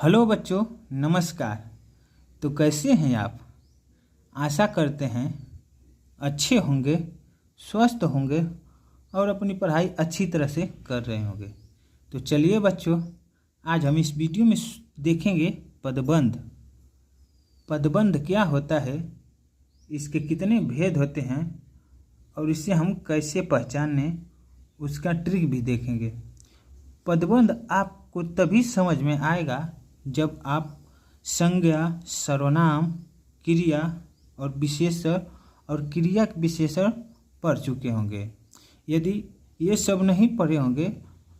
Hello बच्चों, नमस्कार। तो कैसे हैं आप? आशा करते हैं अच्छे होंगे, स्वस्थ होंगे और अपनी पढ़ाई अच्छी तरह से कर रहे होंगे। तो चलिए बच्चों, आज हम इस वीडियो में देखेंगे पदबंध। पदबंध क्या होता है, इसके कितने भेद होते हैं और इसे हम कैसे पहचानें, उसका ट्रिक भी देखेंगे। पदबंध आपको तभी समझ में आएगा जब आप संज्ञा, सर्वनाम, क्रिया और विशेषण और क्रिया विशेषण पढ़ चुके होंगे। यदि ये सब नहीं पढ़े होंगे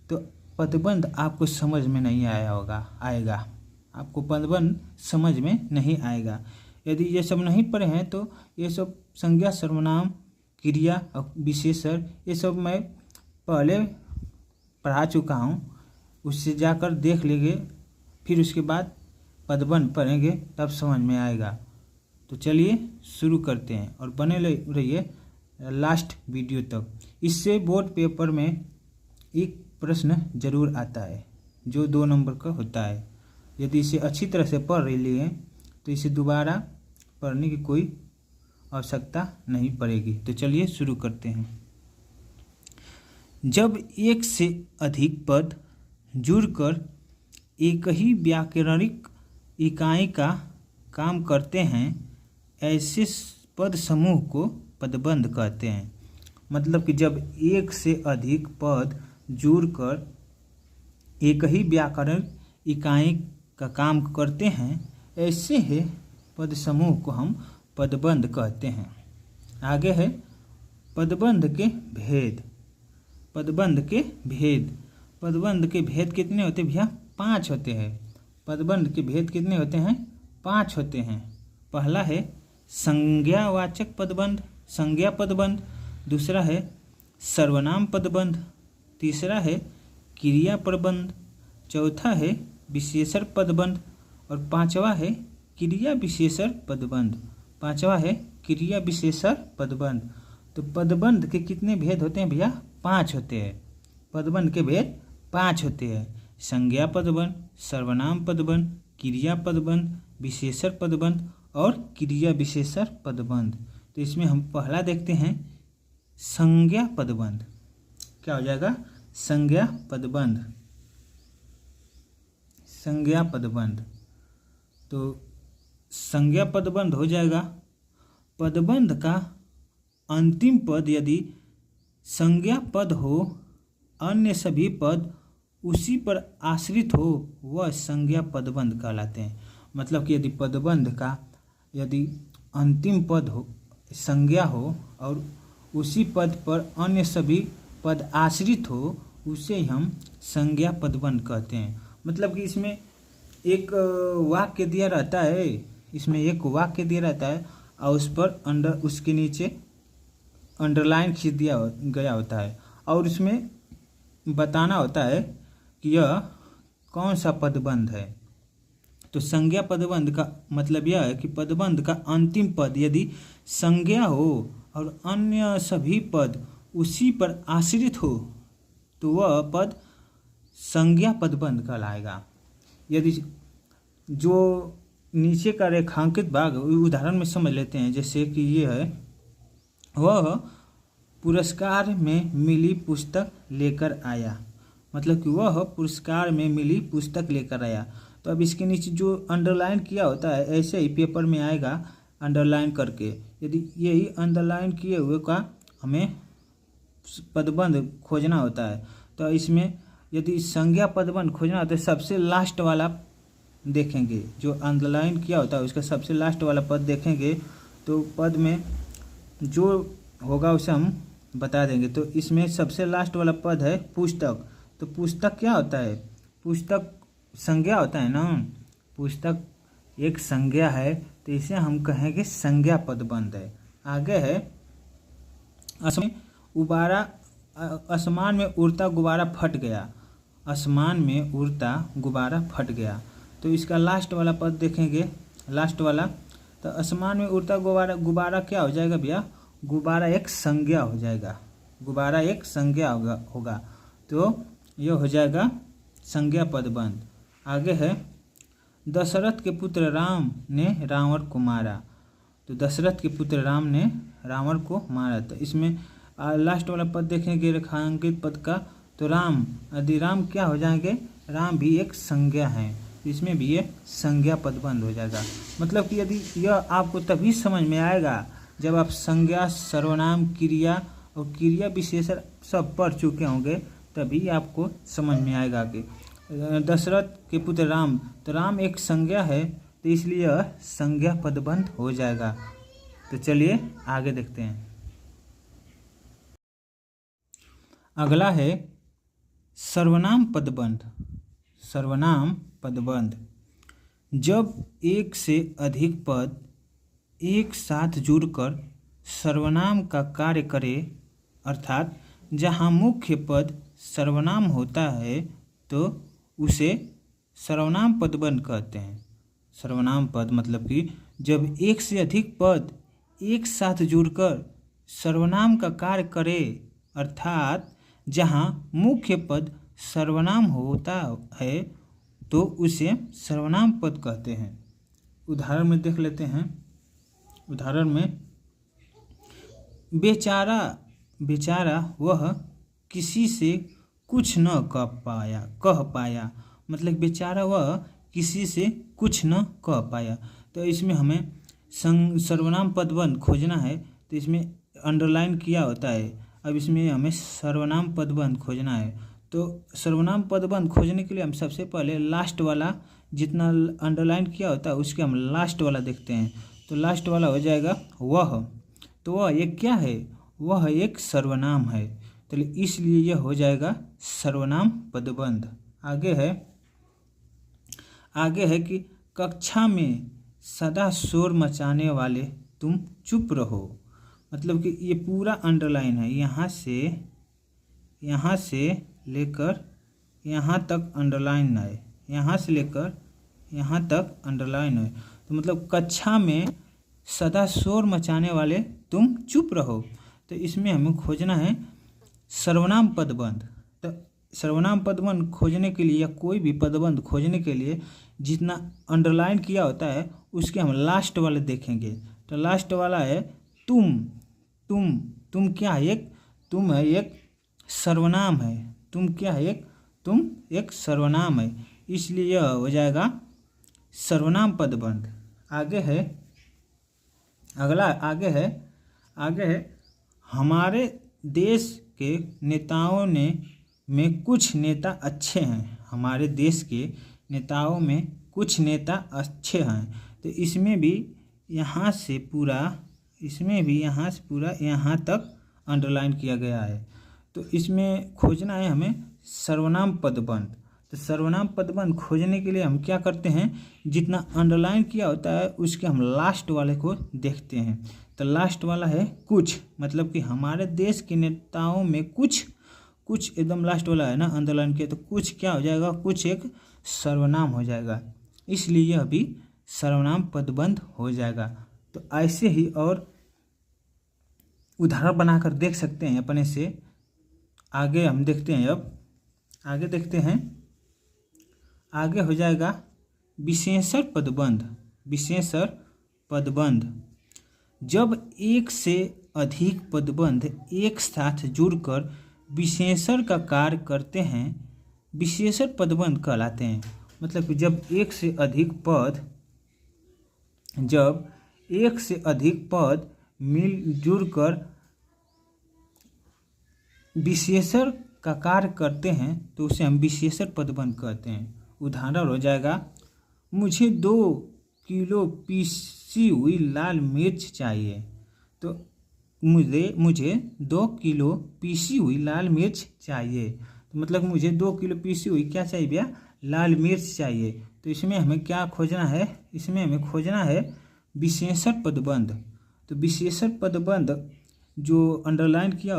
तो पदबंध आपको समझ में नहीं आएगा। आपको पदबंध समझ में नहीं आएगा। यदि ये सब नहीं पढ़े हैं तो ये सब संज्ञा, सर्वनाम, क्रिया और विशेषण ये सब मैं पहले पढ़ा चुका हूँ। उससे जाकर देख लेंगे, फिर उसके बाद पदबंध पढ़ेंगे, तब समझ में आएगा। तो चलिए शुरू करते हैं और बने रहिए लास्ट वीडियो तक। इससे बोर्ड पेपर में एक प्रश्न जरूर आता है जो 2 नंबर का होता है। यदि इसे अच्छी तरह से पढ़ लिए तो इसे दोबारा पढ़ने की कोई आवश्यकता नहीं पड़ेगी। तो चलिए शुरू करते हैं। जब एक से अधिक पद जुड़कर एक ही व्याकरणिक इकाई का काम करते हैं, ऐसे पद समूह को पदबंध कहते हैं। मतलब कि जब एक से अधिक पद जुड़कर एक ही व्याकरणिक इकाई का काम करते हैं, ऐसे है पद समूह को हम पदबंध कहते हैं। आगे है पदबंध के भेद। पदबंध के भेद। पदबंध के भेद कितने होते हैं भैया? 5 होते हैं। पदबंध के भेद कितने होते हैं? 5 होते हैं। पहला है संज्ञावाचक पदबंध, संज्ञा पदबंध। दूसरा है सर्वनाम पदबंध। तीसरा है क्रिया पदबंध। चौथा है विशेषण पदबंध और पांचवा है क्रिया विशेषण पदबंध। पांचवा है क्रिया विशेषण पदबंध। तो पदबंध के कितने भेद होते हैं भैया? 5 होते हैं। पदबंध के भेद 5 होते हैं। संज्ञा पदबंध, सर्वनाम पदबंध, क्रिया पदबंध, विशेषण पदबंध और क्रिया विशेषण पदबंध। तो इसमें हम पहला देखते हैं संज्ञा पदबंध। क्या हो जाएगा? संज्ञा पदबंध। संज्ञा पदबंध। तो संज्ञा पदबंध हो जाएगा। पदबंध का अंतिम पद यदि संज्ञा पद हो, अन्य सभी पद उसी पर आश्रित हो, वह संज्ञा पदबंध कहलाते हैं। मतलब कि यदि पदबंध का यदि अंतिम पद हो, संज्ञा हो और उसी पद पर अन्य सभी पद आश्रित हो, उसे हम संज्ञा पदबंध कहते हैं। मतलब कि इसमें एक वाक्य दिया रहता है, इसमें एक वाक्य दिया रहता है और उस पर उसके नीचे अंडरलाइन खींच दिया गया होता है और इसमें बताना होता है कि यह कौन सा पदबंध है। तो संज्ञा पदबंध का मतलब यह है कि पदबंध का अंतिम पद यदि संज्ञा हो और अन्य सभी पद उसी पर आश्रित हो तो वह पद संज्ञा पदबंध कहलाएगा। यदि जो नीचे का रेखांकित भाग उदाहरण में समझ लेते हैं, जैसे कि ये है, वह पुरस्कार में मिली पुस्तक लेकर आया। मतलब कि वह पुरस्कार में मिली पुस्तक लेकर आया। तो अब इसके नीचे जो अंडरलाइन किया होता है, ऐसे ही पेपर में आएगा अंडरलाइन करके। यदि यही अंडरलाइन किए हुए का हमें पदबंध खोजना होता है, तो इसमें यदि संज्ञा पदबंध खोजना होता है, सबसे लास्ट वाला देखेंगे। जो अंडरलाइन किया होता है उसका सबसे लास्ट वाला पद देखेंगे तो पद में जो होगा उसे हम बता देंगे। तो इसमें सबसे लास्ट वाला पद है पुस्तक। तो पुस्तक क्या होता है? पुस्तक संज्ञा होता है ना। पुस्तक एक संज्ञा है, तो इसे हम कहेंगे संज्ञा पदबंध है। आगे है आसमान में उड़ता गुब्बारा फट गया। आसमान में उड़ता गुब्बारा फट गया। तो इसका लास्ट वाला पद देखेंगे, लास्ट वाला। तो आसमान में उड़ता गुब्बारा क्या हो जाएगा भैया? गुब्बारा एक संज्ञा हो जाएगा। गुब्बारा एक संज्ञा होगा। तो यह हो जाएगा संज्ञा पदबंध। आगे है दशरथ के पुत्र राम ने रावण को मारा। तो दशरथ के पुत्र राम ने रावण को मारा। तो इसमें लास्ट वाला पद देखेंगे रेखांकित पद का, तो राम, यदि राम क्या हो जाएंगे, राम भी एक संज्ञा है, इसमें भी ये संज्ञा पदबंध हो जाएगा। मतलब कि यदि यह आपको तभी समझ में आएगा जब आप संज्ञा, सर्वनाम, क्रिया और क्रिया विशेषण सब पढ़ चुके होंगे, तभी आपको समझ में आएगा कि दशरथ के पुत्र राम, तो राम एक संज्ञा है, तो इसलिए यह संज्ञा पदबंध हो जाएगा। तो चलिए आगे देखते हैं। अगला है सर्वनाम पदबंध। सर्वनाम पदबंध, जब एक से अधिक पद एक साथ जुड़कर सर्वनाम का कार्य करे, अर्थात जहाँ मुख्य पद सर्वनाम होता है तो उसे सर्वनाम पदबंध कहते हैं। सर्वनाम पद मतलब कि जब एक से अधिक पद एक साथ जुड़कर सर्वनाम का कार्य करे, अर्थात जहाँ मुख्य पद सर्वनाम होता है तो उसे सर्वनाम पद कहते हैं। उदाहरण में देख लेते हैं। उदाहरण में बेचारा, बेचारा वह किसी से कुछ न कह पाया, मतलब बेचारा वह किसी से कुछ न कह पाया। तो इसमें हमें सर्वनाम पदबंध खोजना है, तो इसमें अंडरलाइन किया होता है। अब इसमें हमें सर्वनाम पदबंध खोजना है। तो सर्वनाम पदबंध खोजने के लिए हम सबसे पहले लास्ट वाला, जितना अंडरलाइन किया होता है उसके हम लास्ट वाला देखते हैं। तो लास्ट वाला हो जाएगा वह। तो वह एक क्या है, वह एक सर्वनाम है, तो इसलिए यह हो जाएगा सर्वनाम पदबंध। आगे है कि कक्षा में सदा शोर मचाने वाले तुम चुप रहो। मतलब कि ये पूरा अंडरलाइन है, यहाँ से लेकर यहाँ तक अंडरलाइन है, यहाँ से लेकर यहाँ तक अंडरलाइन है। तो मतलब कक्षा में सदा शोर मचाने वाले तुम चुप रहो। तो इसमें हमें खोजना है सर्वनाम पदबंध। तो सर्वनाम पदबंध खोजने के लिए या कोई भी पदबंध खोजने के लिए जितना अंडरलाइन किया होता है उसके हम लास्ट वाले देखेंगे। तो लास्ट वाला है तुम क्या है, तुम है एक सर्वनाम है। तुम क्या है, तुम एक सर्वनाम है, इसलिए यह हो जाएगा सर्वनाम पदबंध। आगे है हमारे देश के नेताओं में कुछ नेता अच्छे हैं। हमारे देश के नेताओं में कुछ नेता अच्छे हैं। तो इसमें भी यहाँ से पूरा यहाँ तक अंडरलाइन किया गया है। तो इसमें खोजना है हमें सर्वनाम पदबंध। तो सर्वनाम पदबंध खोजने के लिए हम क्या करते हैं, जितना अंडरलाइन किया होता है उसके हम लास्ट वाले को देखते हैं। तो लास्ट वाला है कुछ, मतलब कि हमारे देश के नेताओं में कुछ एकदम लास्ट वाला है ना अंडरलाइन किया, तो कुछ क्या हो जाएगा, कुछ एक सर्वनाम हो जाएगा, इसलिए यह भी सर्वनाम पदबंध हो जाएगा। तो ऐसे ही और उदाहरण बनाकर देख सकते हैं अपने से। आगे हम देखते हैं, अब आगे देखते हैं। आगे हो जाएगा विशेषण पदबंध। विशेषण पदबंध, जब एक से अधिक पदबंध एक साथ जुड़कर विशेषण का कार्य करते हैं, विशेषण पदबंध कहलाते हैं। मतलब कि जब एक से अधिक पद मिलजुल कर विशेषण का कार्य करते हैं तो उसे हम विशेषण पदबंध कहते हैं। उदाहरण हो जाएगा मुझे 2 किलो पीसी हुई लाल मिर्च चाहिए। तो मुझे 2 किलो पीसी हुई लाल मिर्च चाहिए। तो मतलब मुझे 2 किलो पीसी हुई क्या चाहिए भैया, लाल मिर्च चाहिए। तो इसमें हमें क्या खोजना है, इसमें हमें खोजना है विशेषण पदबंध। तो विशेषण पदबंध जो अंडरलाइन किया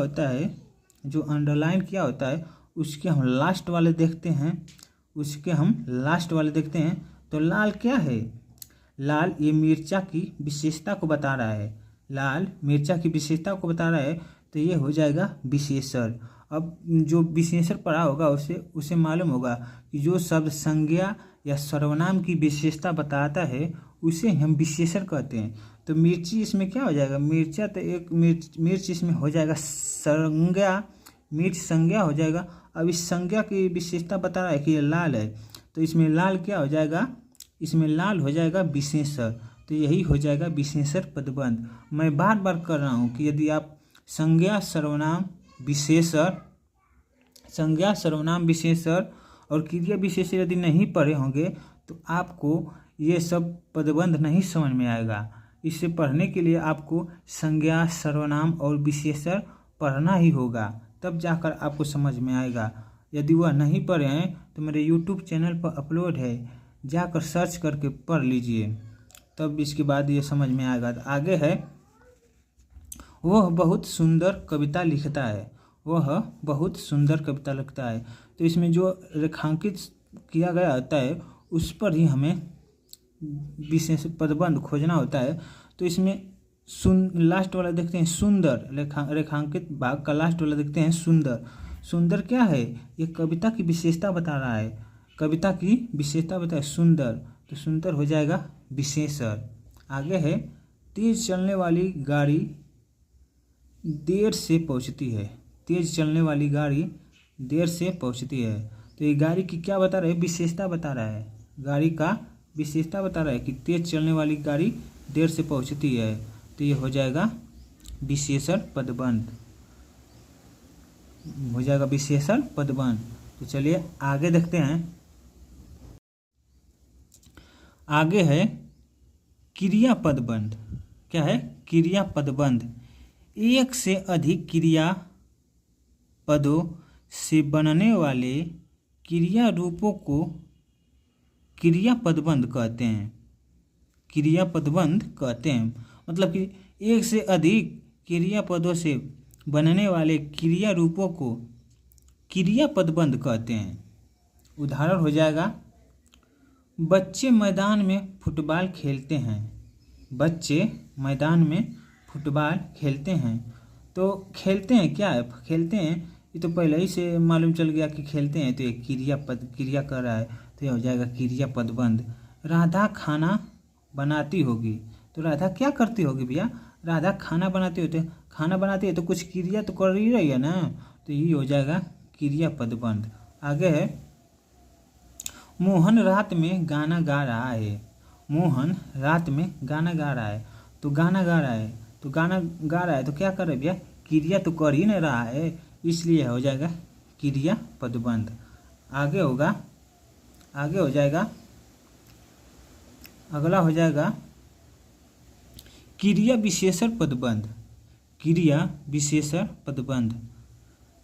होता है उसके हम लास्ट वाले देखते हैं। तो लाल क्या है, लाल ये मिर्चा की विशेषता को बता रहा है। लाल मिर्चा की विशेषता को बता रहा है, तो ये हो जाएगा विशेषण। अब जो विशेषण पढ़ा होगा उसे मालूम होगा कि जो शब्द संज्ञा या सर्वनाम की विशेषता बताता है उसे हम विशेषण कहते हैं। तो मिर्ची इसमें क्या हो जाएगा, मिर्चा तो एक मिर्च इसमें हो जाएगा संज्ञा, मिर्च संज्ञा हो जाएगा। अब इस संज्ञा की विशेषता बता रहा है कि ये लाल है, तो इसमें लाल क्या हो जाएगा, इसमें लाल हो जाएगा विशेषण। तो यही हो जाएगा विशेषण पदबंध। मैं बार बार कर रहा हूँ कि यदि आप संज्ञा सर्वनाम विशेषण और क्रिया विशेषण यदि नहीं पढ़े होंगे तो आपको ये सब पदबंध नहीं समझ में आएगा। इसे पढ़ने के लिए आपको संज्ञा सर्वनाम और विशेषण पढ़ना ही होगा, तब जाकर आपको समझ में आएगा। यदि वह नहीं पढ़े हैं तो मेरे यूट्यूब चैनल पर अपलोड है, जाकर सर्च करके पढ़ लीजिए, तब इसके बाद ये समझ में आएगा। तो आगे है, वह बहुत सुंदर कविता लिखता है, वह बहुत सुंदर कविता लिखता है। तो इसमें जो रेखांकित किया गया होता है उस पर ही हमें विशेष पदबंध खोजना होता है। तो इसमें लास्ट वाला देखते हैं सुंदर, रेखांकित भाग का लास्ट वाला देखते हैं सुंदर। सुंदर क्या है, ये कविता की विशेषता बता रहा है, कविता की विशेषता बता है सुंदर, तो सुंदर हो जाएगा विशेषण। आगे है, तेज चलने वाली गाड़ी देर से पहुंचती है, तेज चलने वाली गाड़ी देर से पहुंचती है। तो ये गाड़ी की क्या बता रहा है, विशेषता बता रहा है, गाड़ी का विशेषता बता रहा है कि तेज चलने वाली गाड़ी देर से पहुंचती है। तो ये हो जाएगा विशेषण पदबंध, हो जाएगा विशेषण पदबंध। तो चलिए आगे देखते हैं। आगे है क्रिया पदबंध। क्या है, क्रिया पदबंध। एक से अधिक क्रिया पदों से बनने वाले क्रिया रूपों को क्रिया पदबंध कहते हैं, क्रिया पदबंध कहते हैं। मतलब कि एक से अधिक क्रिया पदों से बनने वाले क्रिया रूपों को क्रिया पदबंध कहते हैं। उदाहरण हो जाएगा, बच्चे मैदान में फुटबॉल खेलते हैं, बच्चे मैदान में फुटबॉल खेलते हैं। तो खेलते हैं क्या है, खेलते हैं ये तो पहले ही से मालूम चल गया कि खेलते हैं, तो एक क्रिया कर रहा है, तो यह हो जाएगा क्रिया पदबंध। राधा खाना बनाती होगी, तो राधा क्या करती होगी भैया, राधा खाना बनाती होती है, खाना बनाती है तो कुछ क्रिया तो कर ही रही है ना, तो ये हो जाएगा क्रिया पदबंध। आगे है, मोहन रात में गाना गा रहा है, मोहन रात में गाना गा रहा है। तो गाना गा रहा है, तो गाना गा रहा है तो क्या कर रहा है भैया, क्रिया तो कर ही नहीं रहा है, इसलिए हो जाएगा क्रिया पदबंध। आगे होगा, आगे हो जाएगा, अगला हो जाएगा क्रिया विशेषण पदबंध। क्रिया विशेषण पदबंध,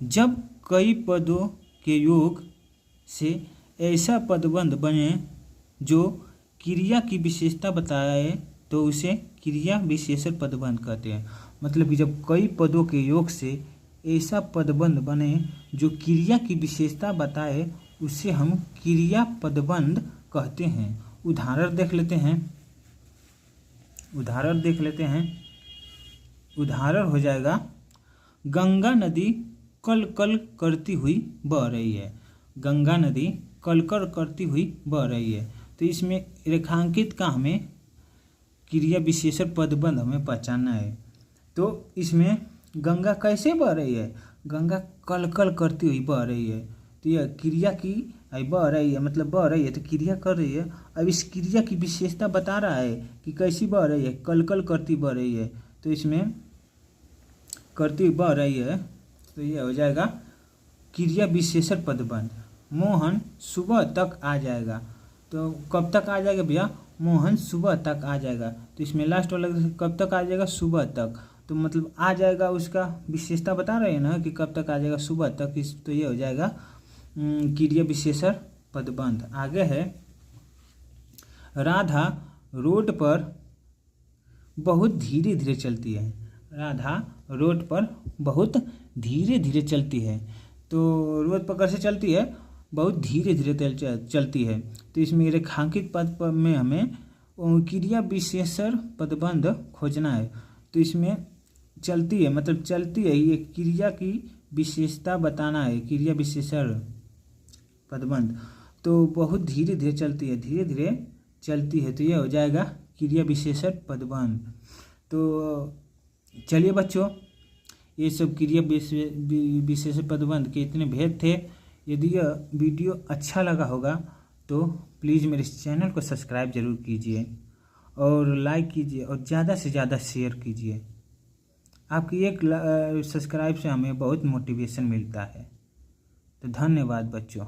जब कई पदों के योग से ऐसा पदबंध बने जो क्रिया की विशेषता बताए तो उसे क्रिया विशेषण पदबंध कहते हैं। मतलब कि जब कई पदों के योग से ऐसा पदबंध बने जो क्रिया की विशेषता बताए उसे हम क्रिया पदबंध कहते हैं। उदाहरण देख लेते हैं, उदाहरण देख लेते हैं। उदाहरण हो जाएगा, गंगा नदी कल कल करती हुई बह रही है, गंगा नदी कल कल करती हुई बह रही है। तो इसमें रेखांकित का हमें क्रिया विशेषण पदबंध हमें पहचानना है। तो इसमें गंगा कैसे बह रही है, गंगा कल कल करती हुई बह रही है, तो यह क्रिया की बह रही है, मतलब बह रही है तो क्रिया कर रही है। अब इस क्रिया की विशेषता बता रहा है कि कैसी बह रही है, कल कल करती बह रही है, तो इसमें करती हुई बह रही है, तो यह हो जाएगा क्रिया विशेषण पदबंध। मोहन सुबह तक आ जाएगा, तो कब तक आ जाएगा भैया, मोहन सुबह तक आ जाएगा। तो इसमें लास्ट वाला कब तक आ जाएगा, सुबह तक, तो मतलब आ जाएगा उसका विशेषता बता रहे हैं ना कि कब तक आ जाएगा, सुबह तक। इस तो ये हो जाएगा क्रिया विशेषण पदबंध। आगे है, राधा रोड पर बहुत धीरे धीरे चलती है, राधा रोड पर बहुत धीरे धीरे चलती है। तो रोड पर कैसे चलती है, बहुत धीरे धीरे चलती है। तो इसमें रेखांकित पद पर में हमें क्रिया विशेषण पदबंध खोजना है। तो इसमें चलती है, मतलब चलती है, ये क्रिया की विशेषता बताना है, क्रिया विशेषण पदबंध, तो बहुत धीरे धीरे चलती है, धीरे धीरे चलती है, तो ये हो जाएगा क्रिया विशेषण पदबंध। तो चलिए बच्चों, ये सब क्रिया विशेषण पदबंध के इतने भेद थे। यदि यह वीडियो अच्छा लगा होगा तो प्लीज़ मेरे इस चैनल को सब्सक्राइब जरूर कीजिए और लाइक कीजिए और ज़्यादा से ज़्यादा शेयर कीजिए। आपकी एक सब्सक्राइब से हमें बहुत मोटिवेशन मिलता है। तो धन्यवाद बच्चों।